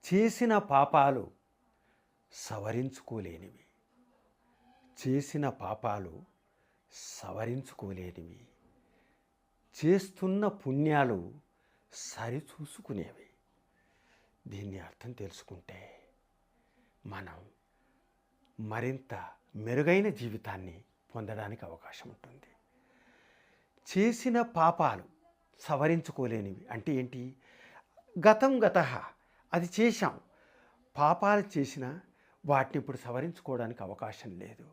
చేసిన పాపాలు సవరించుకోలేనివి. చేసిన పాపాలు సవరించుకోలేనివి. చేస్తున్న పుణ్యాలు సరిచూసుకునేవి. దీన్ని అర్థం తెలుసుకుంటే మనం మరింత మెరుగైన జీవితాన్ని పొందడానికి అవకాశం ఉంటుంది. చేసిన పాపాలు సవరించుకోలేనివి అంటే ఏంటి? గతం గతః, అది చేశాం. పాపాలు చేసినా వాటిని ఇప్పుడు సవరించుకోవడానికి అవకాశం లేదు.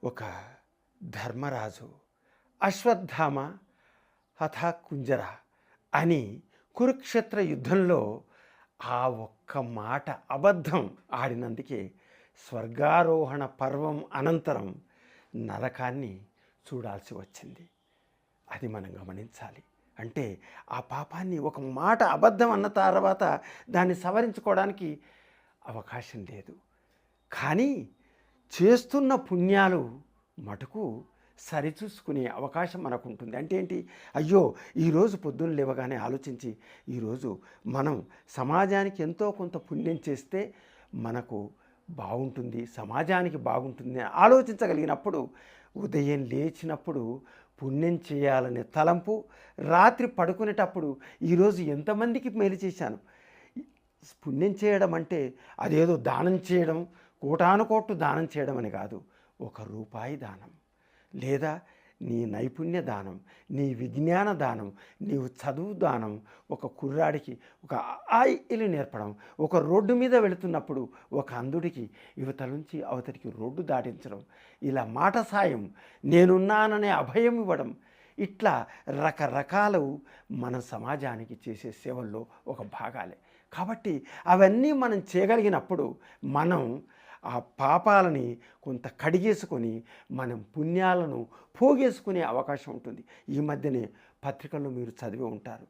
ఒక ధర్మరాజు అశ్వత్థామ హఠా కుంజర అని కురుక్షేత్ర యుద్ధంలో ఆ ఒక్క మాట అబద్ధం ఆడినందుకే స్వర్గారోహణ పర్వం అనంతరం నరకాన్ని చూడాల్సి వచ్చింది. అది మనం గమనించాలి. అంటే ఆ పాపాన్ని ఒక మాట అబద్ధం అన్న తర్వాత దాన్ని సవరించుకోవడానికి అవకాశం లేదు. కానీ చేస్తున్న పుణ్యాలు మటుకు సరిచూసుకునే అవకాశం మనకు ఉంటుంది. అంటే ఏంటి? అయ్యో, ఈరోజు పొద్దున్న లేవగానే ఆలోచించి ఈరోజు మనం సమాజానికి ఎంతో కొంత పుణ్యం చేస్తే మనకు బాగుంటుంది, సమాజానికి బాగుంటుంది ఆలోచించగలిగినప్పుడు, ఉదయం లేచినప్పుడు పుణ్యం చేయాలనే తలంపు, రాత్రి పడుకునేటప్పుడు ఈరోజు ఎంతమందికి మేలు చేశాను. పుణ్యం చేయడం అంటే అదేదో దానం చేయడం, కోటానుకోట్లు దానం చేయడం అని కాదు. ₹1 దానం, లేదా నీ నైపుణ్య దానం, నీ విజ్ఞాన దానం, నీవు చదువు దానం, ఒక కుర్రాడికి ఒక ఆయిలు నేర్పడం, ఒక రోడ్డు మీద వెళుతున్నప్పుడు ఒక అంధుడికి యువతల నుంచి అవతలికి రోడ్డు దాటించడం, ఇలా మాట సాయం, నేనున్నాననే అభయం ఇవ్వడం, ఇట్లా రకరకాలు మన సమాజానికి చేసే సేవల్లో ఒక భాగాలే. కాబట్టి అవన్నీ మనం చేయగలిగినప్పుడు మనం ఆ పాపాలని కొంత కడిగేసుకొని మనం పుణ్యాలను పోగేసుకునే అవకాశం ఉంటుంది. ఈ మధ్యనే పత్రికల్లో మీరు చదివి ఉంటారు,